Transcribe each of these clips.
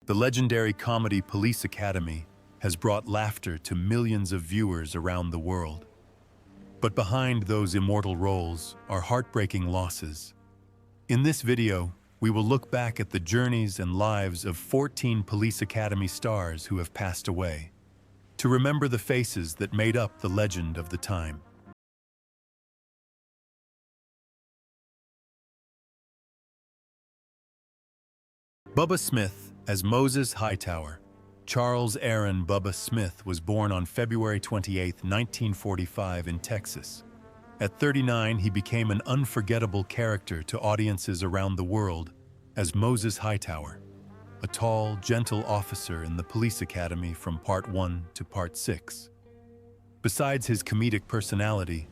The legendary comedy Police Academy has brought laughter to millions of viewers around the world. But behind those immortal roles are heartbreaking losses. In this video, we will look back at the journeys and lives of 14 Police Academy stars who have passed away, to remember the faces that made up the legend of the time. Bubba Smith as Moses Hightower. Charles Aaron Bubba Smith was born on February 28, 1945 in Texas. At 39, he became an unforgettable character to audiences around the world as Moses Hightower, a tall, gentle officer in the police academy from Part 1 to Part 6. Besides his comedic personality,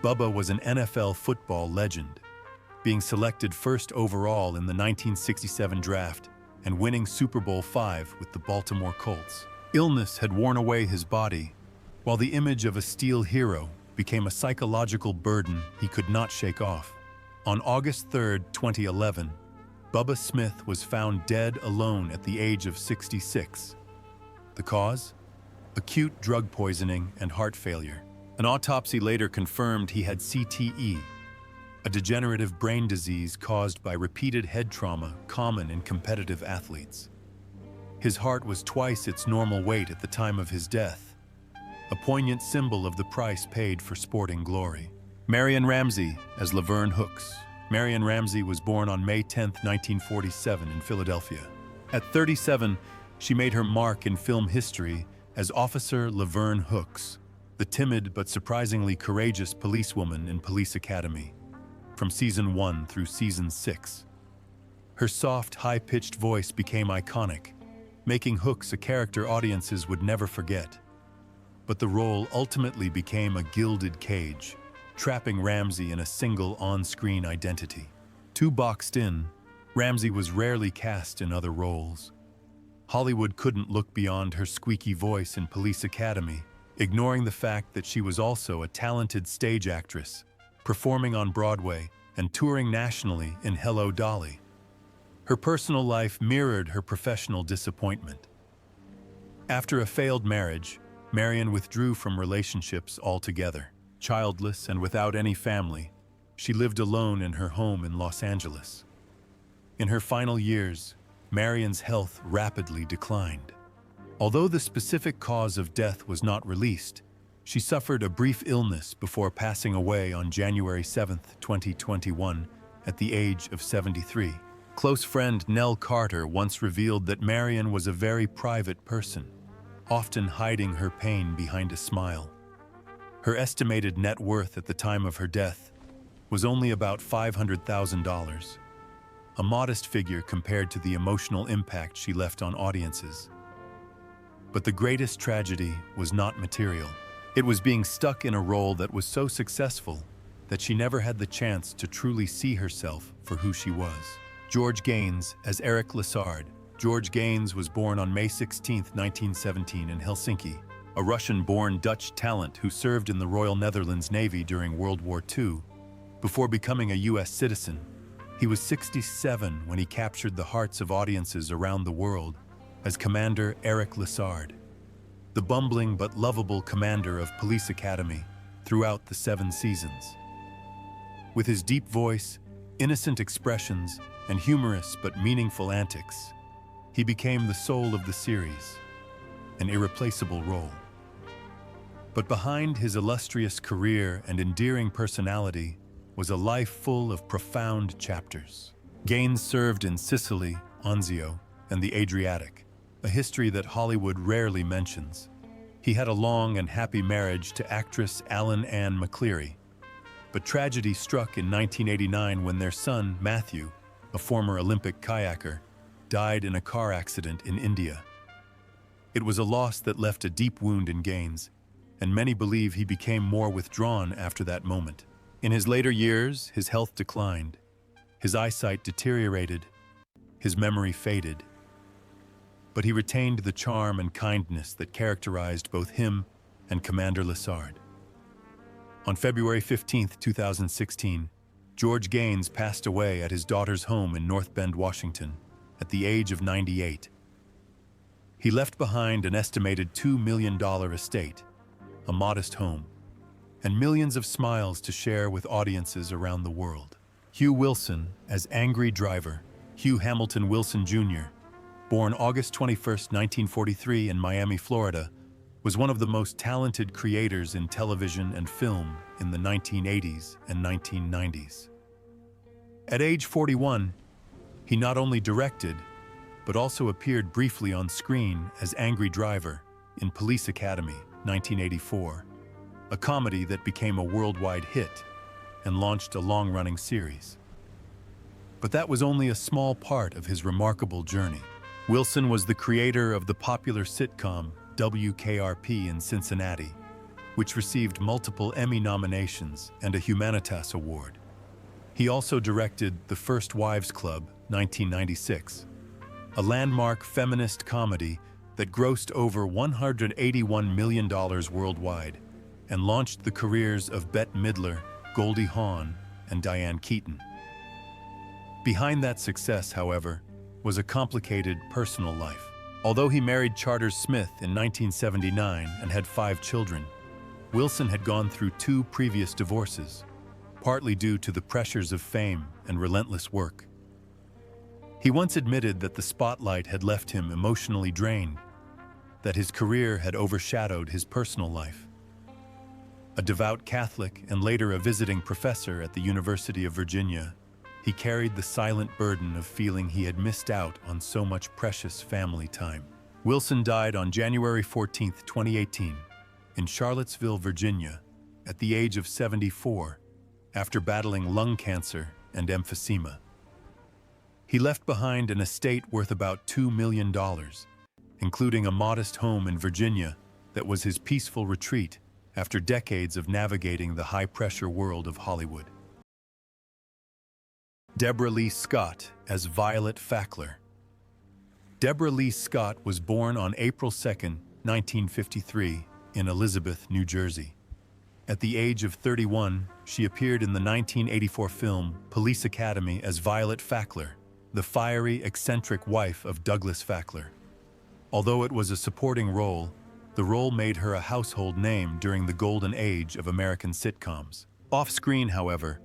Bubba was an NFL football legend, being selected first overall in the 1967 draft and winning Super Bowl V with the Baltimore Colts. Illness had worn away his body, while the image of a steel hero became a psychological burden he could not shake off. On August 3, 2011, Bubba Smith was found dead alone at the age of 66. The cause? Acute drug poisoning and heart failure. An autopsy later confirmed he had CTE, a degenerative brain disease caused by repeated head trauma common in competitive athletes. His heart was twice its normal weight at the time of his death, a poignant symbol of the price paid for sporting glory. Marion Ramsey as Laverne Hooks. Marion Ramsey was born on May 10, 1947 in Philadelphia. At 37, she made her mark in film history as Officer Laverne Hooks, the timid but surprisingly courageous policewoman in Police Academy, from Season 1 through Season 6. Her soft, high-pitched voice became iconic, making Hooks a character audiences would never forget. But the role ultimately became a gilded cage, trapping Ramsey in a single on-screen identity. Too boxed in, Ramsey was rarely cast in other roles. Hollywood couldn't look beyond her squeaky voice in Police Academy, ignoring the fact that she was also a talented stage actress, performing on Broadway and touring nationally in Hello, Dolly. Her personal life mirrored her professional disappointment. After a failed marriage, Marion withdrew from relationships altogether. Childless and without any family, she lived alone in her home in Los Angeles. In her final years, Marion's health rapidly declined. Although the specific cause of death was not released, she suffered a brief illness before passing away on January 7, 2021, at the age of 73. Close friend Nell Carter once revealed that Marion was a very private person, often hiding her pain behind a smile. Her estimated net worth at the time of her death was only about $500,000, a modest figure compared to the emotional impact she left on audiences. But the greatest tragedy was not material. It was being stuck in a role that was so successful that she never had the chance to truly see herself for who she was. George Gaines as Eric Lessard. George Gaines was born on May 16, 1917 in Helsinki, a Russian-born Dutch talent who served in the Royal Netherlands Navy during World War II. Before becoming a U.S. citizen, he was 67 when he captured the hearts of audiences around the world as Commander Eric Lessard, the bumbling but lovable commander of Police Academy throughout the 7 seasons. With his deep voice, innocent expressions, and humorous but meaningful antics, he became the soul of the series, an irreplaceable role. But behind his illustrious career and endearing personality was a life full of profound chapters. Gaines served in Sicily, Anzio, and the Adriatic, a history that Hollywood rarely mentions. He had a long and happy marriage to actress Alan Ann McCleary, but tragedy struck in 1989 when their son, Matthew, a former Olympic kayaker, died in a car accident in India. It was a loss that left a deep wound in Gaines, and many believe he became more withdrawn after that moment. In his later years, his health declined, his eyesight deteriorated, his memory faded. But he retained the charm and kindness that characterized both him and Commander Lessard. On February 15, 2016, George Gaines passed away at his daughter's home in North Bend, Washington, at the age of 98. He left behind an estimated $2 million estate, a modest home, and millions of smiles to share with audiences around the world. Hugh Wilson, as Angry Driver, Hugh Hamilton Wilson Jr., born August 21, 1943 in Miami, Florida, was one of the most talented creators in television and film in the 1980s and 1990s. At age 41, he not only directed, but also appeared briefly on screen as Angry Driver in Police Academy, 1984, a comedy that became a worldwide hit and launched a long-running series. But that was only a small part of his remarkable journey. Wilson was the creator of the popular sitcom WKRP in Cincinnati, which received multiple Emmy nominations and a Humanitas Award. He also directed The First Wives Club, 1996, a landmark feminist comedy that grossed over $181 million worldwide and launched the careers of Bette Midler, Goldie Hawn, and Diane Keaton. Behind that success, however, was a complicated personal life. Although he married Charters Smith in 1979 and had 5 children, Wilson had gone through 2 previous divorces, partly due to the pressures of fame and relentless work. He once admitted that the spotlight had left him emotionally drained, that his career had overshadowed his personal life. A devout Catholic and later a visiting professor at the University of Virginia, he carried the silent burden of feeling he had missed out on so much precious family time. Wilson died on January 14, 2018, in Charlottesville, Virginia, at the age of 74, after battling lung cancer and emphysema. He left behind an estate worth about $2 million, including a modest home in Virginia that was his peaceful retreat after decades of navigating the high-pressure world of Hollywood. Deborah Lee Scott as Violet Fackler. Deborah Lee Scott was born on April 2, 1953, in Elizabeth, New Jersey. At the age of 31, she appeared in the 1984 film Police Academy as Violet Fackler, the fiery, eccentric wife of Douglas Fackler. Although it was a supporting role, the role made her a household name during the golden age of American sitcoms. Off-screen, however,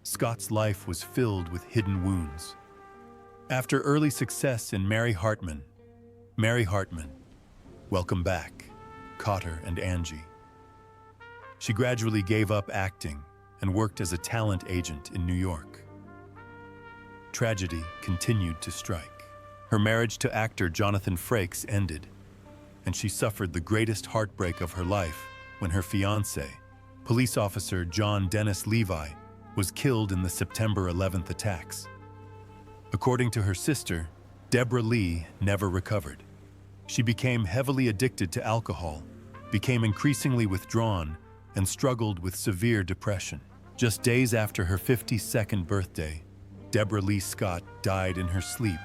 Scott's life was filled with hidden wounds. After early success in Mary Hartman, Welcome Back, Cotter and Angie, she gradually gave up acting and worked as a talent agent in New York. Tragedy continued to strike. Her marriage to actor Jonathan Frakes ended, and she suffered the greatest heartbreak of her life when her fiancé, police officer John Dennis Levi, was killed in the September 11th attacks. According to her sister, Deborah Lee never recovered. She became heavily addicted to alcohol, became increasingly withdrawn, and struggled with severe depression. Just days after her 52nd birthday, Deborah Lee Scott died in her sleep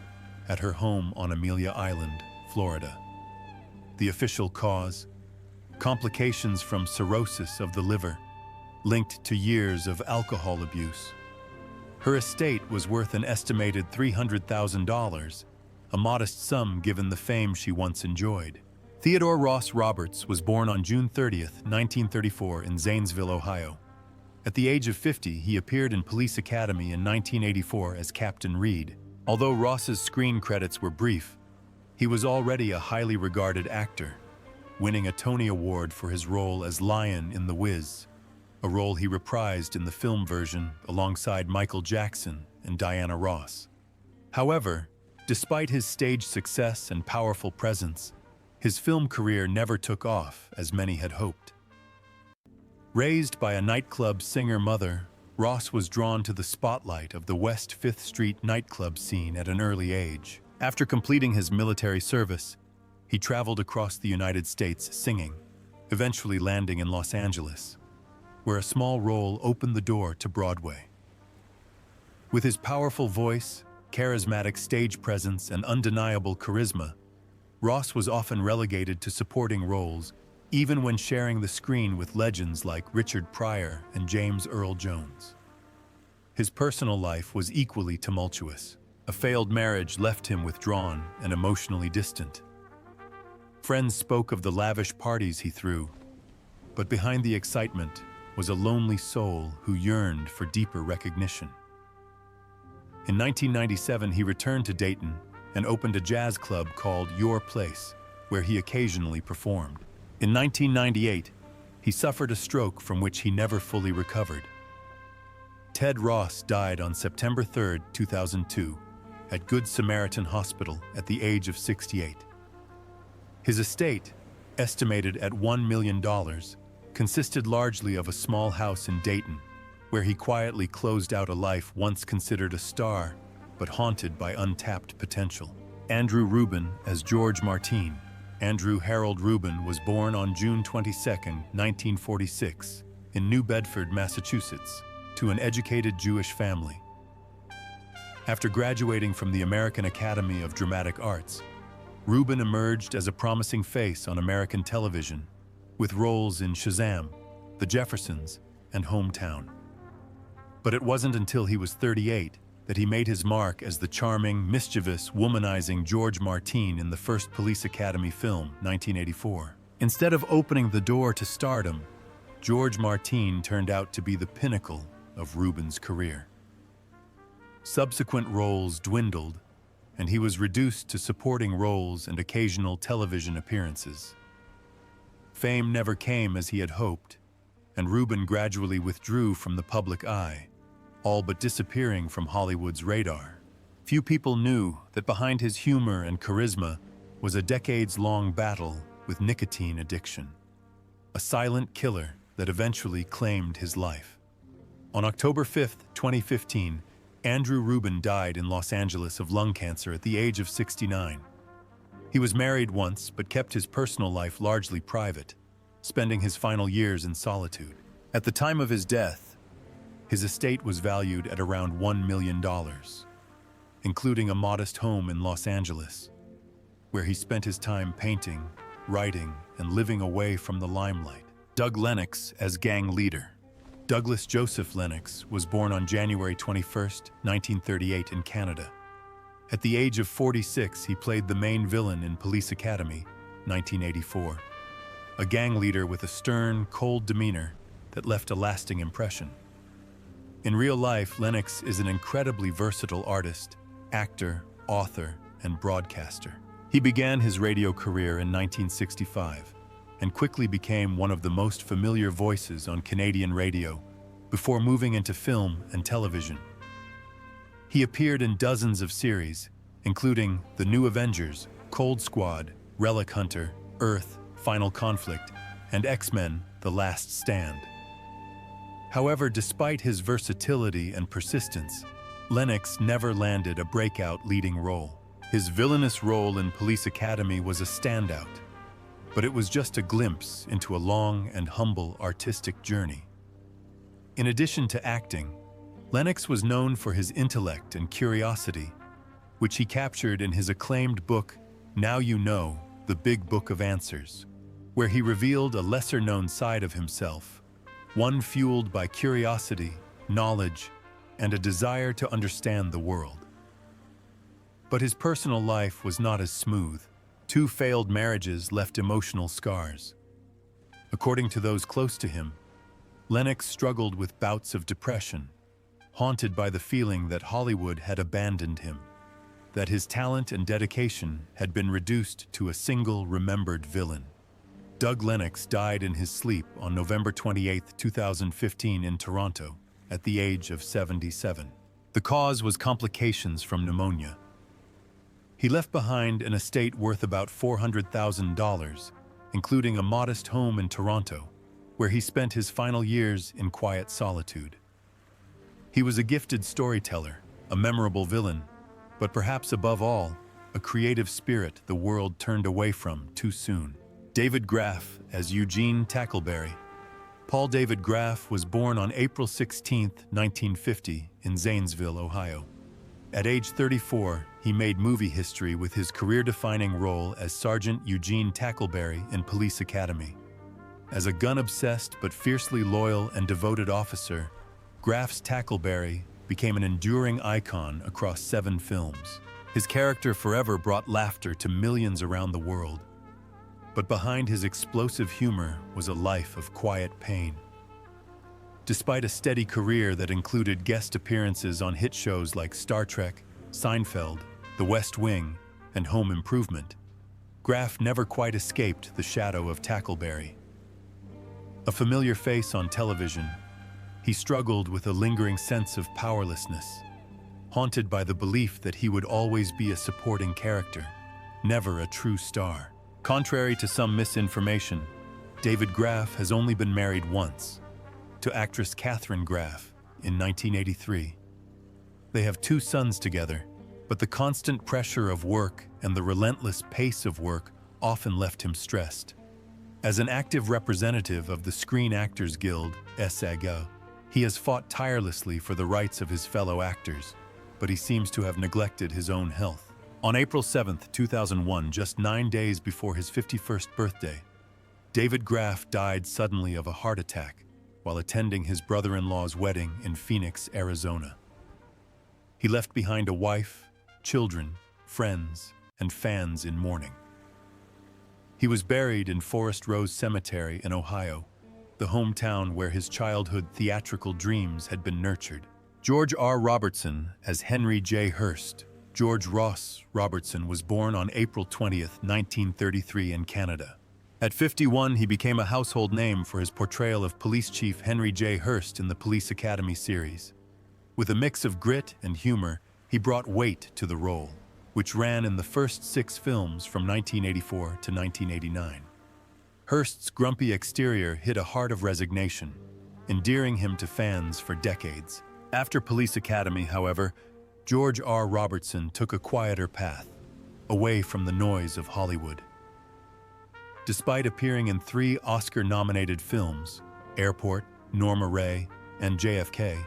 at her home on Amelia Island, Florida. The official cause? Complications from cirrhosis of the liver, linked to years of alcohol abuse. Her estate was worth an estimated $300,000, a modest sum given the fame she once enjoyed. Theodore Ross Roberts was born on June 30, 1934 in Zanesville, Ohio. At the age of 50, he appeared in Police Academy in 1984 as Captain Reed. Although Ross's screen credits were brief, he was already a highly regarded actor, winning a Tony Award for his role as Lion in The Wiz, a role he reprised in the film version alongside Michael Jackson and Diana Ross. However, despite his stage success and powerful presence, his film career never took off as many had hoped. Raised by a nightclub singer mother, Ross was drawn to the spotlight of the West 5th Street nightclub scene at an early age. After completing his military service, he traveled across the United States singing, eventually landing in Los Angeles, where a small role opened the door to Broadway. With his powerful voice, charismatic stage presence, and undeniable charisma, Ross was often relegated to supporting roles, even when sharing the screen with legends like Richard Pryor and James Earl Jones. His personal life was equally tumultuous. A failed marriage left him withdrawn and emotionally distant. Friends spoke of the lavish parties he threw, but behind the excitement was a lonely soul who yearned for deeper recognition. In 1997, he returned to Dayton and opened a jazz club called Your Place, where he occasionally performed. In 1998, he suffered a stroke from which he never fully recovered. Ted Ross died on September 3, 2002, at Good Samaritan Hospital at the age of 68. His estate, estimated at $1 million, consisted largely of a small house in Dayton, where he quietly closed out a life once considered a star, but haunted by untapped potential. Andrew Rubin as George Martine. Andrew Harold Rubin was born on June 22, 1946, in New Bedford, Massachusetts, to an educated Jewish family. After graduating from the American Academy of Dramatic Arts, Rubin emerged as a promising face on American television, with roles in Shazam, The Jeffersons, and Hometown. But it wasn't until he was 38 that he made his mark as the charming, mischievous, womanizing George Martine in the first Police Academy film, 1984. Instead of opening the door to stardom, George Martine turned out to be the pinnacle of Rubin's career. Subsequent roles dwindled, and he was reduced to supporting roles and occasional television appearances. Fame never came as he had hoped, and Rubin gradually withdrew from the public eye, all but disappearing from Hollywood's radar. Few people knew that behind his humor and charisma was a decades-long battle with nicotine addiction, a silent killer that eventually claimed his life. On October 5, 2015, Andrew Rubin died in Los Angeles of lung cancer at the age of 69. He was married once, but kept his personal life largely private, spending his final years in solitude. At the time of his death, his estate was valued at around $1 million, including a modest home in Los Angeles, where he spent his time painting, writing, and living away from the limelight. Doug Lennox as gang leader. Douglas Joseph Lennox was born on January 21, 1938 in Canada. At the age of 46, he played the main villain in Police Academy, 1984, a gang leader with a stern, cold demeanor that left a lasting impression. In real life, Lennox is an incredibly versatile artist, actor, author, and broadcaster. He began his radio career in 1965 and quickly became one of the most familiar voices on Canadian radio before moving into film and television. He appeared in dozens of series, including The New Avengers, Cold Squad, Relic Hunter, Earth, Final Conflict, and X-Men: The Last Stand. However, despite his versatility and persistence, Lennox never landed a breakout leading role. His villainous role in Police Academy was a standout, but it was just a glimpse into a long and humble artistic journey. In addition to acting, Lennox was known for his intellect and curiosity, which he captured in his acclaimed book, Now You Know, The Big Book of Answers, where he revealed a lesser-known side of himself, one fueled by curiosity, knowledge, and a desire to understand the world. But his personal life was not as smooth. 2 failed marriages left emotional scars. According to those close to him, Lennox struggled with bouts of depression, haunted by the feeling that Hollywood had abandoned him, that his talent and dedication had been reduced to a single remembered villain. Doug Lennox died in his sleep on November 28, 2015 in Toronto, at the age of 77. The cause was complications from pneumonia. He left behind an estate worth about $400,000, including a modest home in Toronto, where he spent his final years in quiet solitude. He was a gifted storyteller, a memorable villain, but perhaps above all, a creative spirit the world turned away from too soon. David Graff as Eugene Tackleberry. Paul David Graff was born on April 16, 1950, in Zanesville, Ohio. At age 34, he made movie history with his career-defining role as Sergeant Eugene Tackleberry in Police Academy. As a gun-obsessed but fiercely loyal and devoted officer, Graff's Tackleberry became an enduring icon across 7 films. His character forever brought laughter to millions around the world. But behind his explosive humor was a life of quiet pain. Despite a steady career that included guest appearances on hit shows like Star Trek, Seinfeld, The West Wing, and Home Improvement, Graff never quite escaped the shadow of Tackleberry. A familiar face on television, he struggled with a lingering sense of powerlessness, haunted by the belief that he would always be a supporting character, never a true star. Contrary to some misinformation, David Graff has only been married once, to actress Katharine Graff in 1983. They have 2 sons together, but the constant pressure of work and the relentless pace of work often left him stressed. As an active representative of the Screen Actors Guild, SAG, he has fought tirelessly for the rights of his fellow actors, but he seems to have neglected his own health. On April 7, 2001, just 9 days before his 51st birthday, David Graff died suddenly of a heart attack while attending his brother-in-law's wedding in Phoenix, Arizona. He left behind a wife, children, friends, and fans in mourning. He was buried in Forest Rose Cemetery in Ohio, the hometown where his childhood theatrical dreams had been nurtured. George R. Robertson as Henry J. Hearst. George Ross Robertson was born on April 20, 1933 in Canada. At 51, he became a household name for his portrayal of Police Chief Henry J. Hearst in the Police Academy series. With a mix of grit and humor, he brought weight to the role, which ran in the first 6 films from 1984 to 1989. Hearst's grumpy exterior hid a heart of resignation, endearing him to fans for decades. After Police Academy, however, George R. Robertson took a quieter path, away from the noise of Hollywood. Despite appearing in 3 Oscar-nominated films, Airport, Norma Rae, and JFK,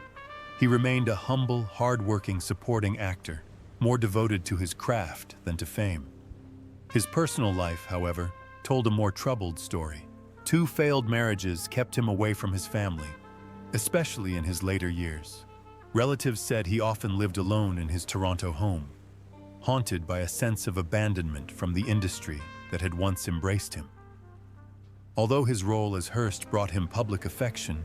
he remained a humble, hard-working supporting actor, more devoted to his craft than to fame. His personal life, however, told a more troubled story. 2 failed marriages kept him away from his family, especially in his later years. Relatives said he often lived alone in his Toronto home, haunted by a sense of abandonment from the industry that had once embraced him. Although his role as Hearst brought him public affection,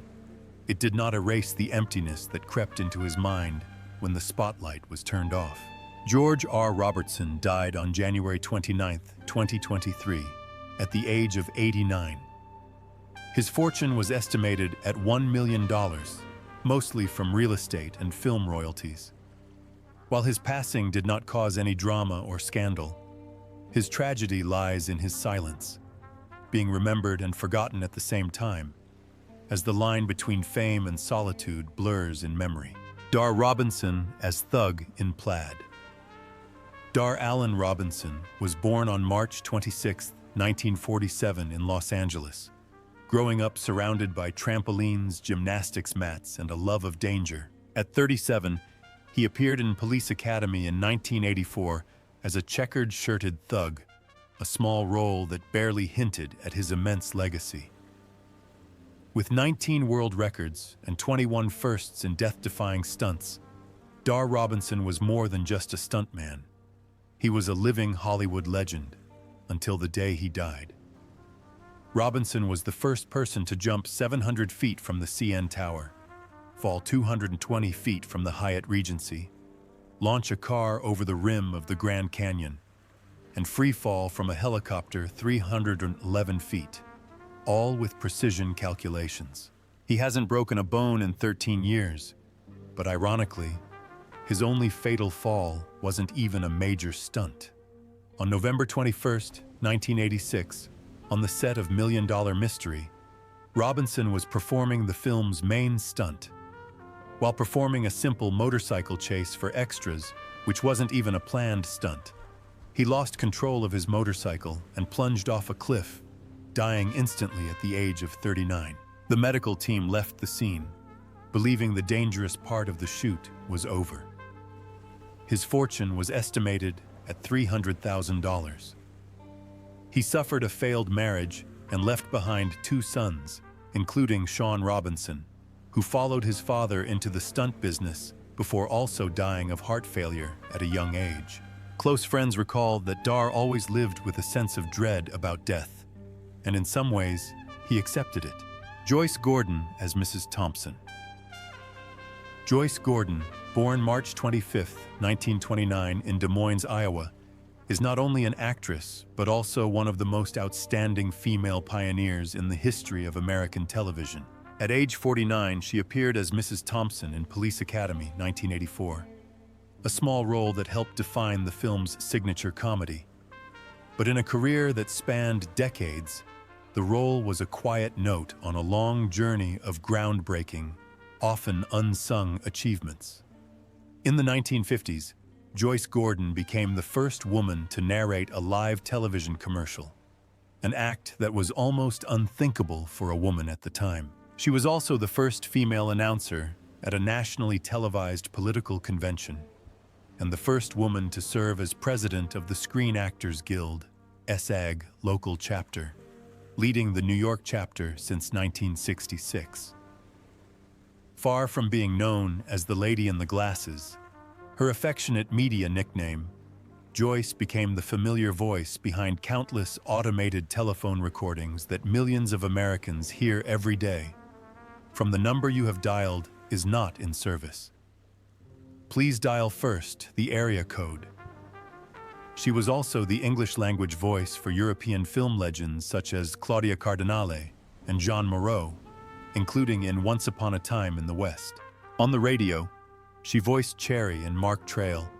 it did not erase the emptiness that crept into his mind when the spotlight was turned off. George R. Robertson died on January 29, 2023, at the age of 89. His fortune was estimated at $1 million, mostly from real estate and film royalties. While his passing did not cause any drama or scandal, his tragedy lies in his silence, being remembered and forgotten at the same time, as the line between fame and solitude blurs in memory. Dar Robinson as Thug in Plaid. Dar Allen Robinson was born on March 26, 1947 in Los Angeles. Growing up surrounded by trampolines, gymnastics mats, and a love of danger. At 37, he appeared in Police Academy in 1984 as a checkered-shirted thug, a small role that barely hinted at his immense legacy. With 19 world records and 21 firsts in death-defying stunts, Dar Robinson was more than just a stuntman. He was a living Hollywood legend until the day he died. Robinson was the first person to jump 700 feet from the CN Tower, fall 220 feet from the Hyatt Regency, launch a car over the rim of the Grand Canyon, and free fall from a helicopter 311 feet, all with precision calculations. He hasn't broken a bone in 13 years, but ironically, his only fatal fall wasn't even a major stunt. On November 21, 1986, on the set of Million Dollar Mystery, Robinson was performing the film's main stunt. While performing a simple motorcycle chase for extras, which wasn't even a planned stunt, he lost control of his motorcycle and plunged off a cliff, dying instantly at the age of 39. The medical team left the scene, believing the dangerous part of the shoot was over. His fortune was estimated at $300,000. He suffered a failed marriage and left behind 2 sons, including Sean Robinson, who followed his father into the stunt business before also dying of heart failure at a young age. Close friends recall that Dar always lived with a sense of dread about death. and in some ways, he accepted it. Joyce Gordon as Mrs. Thompson. Joyce Gordon, born March 25, 1929 in Des Moines, Iowa, is not only an actress, but also one of the most outstanding female pioneers in the history of American television. At age 49, she appeared as Mrs. Thompson in Police Academy, 1984, a small role that helped define the film's signature comedy. But in a career that spanned decades, the role was a quiet note on a long journey of groundbreaking, often unsung achievements. In the 1950s, Joyce Gordon became the first woman to narrate a live television commercial, an act that was almost unthinkable for a woman at the time. She was also the first female announcer at a nationally televised political convention, and the first woman to serve as president of the Screen Actors Guild, SAG local chapter, leading the New York chapter since 1966. Far from being known as the Lady in the Glasses, her affectionate media nickname, Joyce became the familiar voice behind countless automated telephone recordings that millions of Americans hear every day. From the number you have dialed is not in service. Please dial first the area code. She was also the English-language voice for European film legends such as Claudia Cardinale and Jean Moreau, including in Once Upon a Time in the West. On the radio, she voiced Cherry in Mark Trail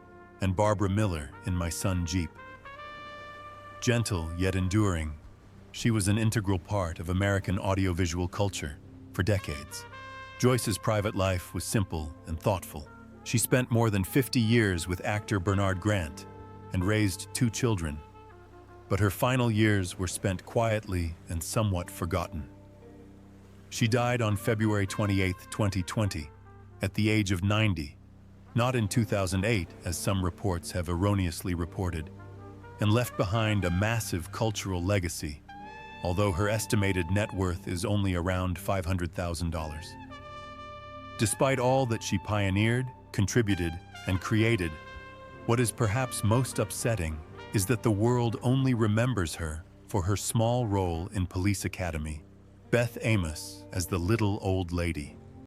and Barbara Miller in My Son Jeep. Gentle yet enduring, she was an integral part of American audiovisual culture for decades. Joyce's private life was simple and thoughtful. She spent more than 50 years with actor Bernard Grant and raised 2 children, but her final years were spent quietly and somewhat forgotten. She died on February 28, 2020, at the age of 90, not in 2008, as some reports have erroneously reported, and left behind a massive cultural legacy, although her estimated net worth is only around $500,000. Despite all that she pioneered, contributed, and created, what is perhaps most upsetting is that the world only remembers her for her small role in Police Academy, Beth Amos as the little old lady.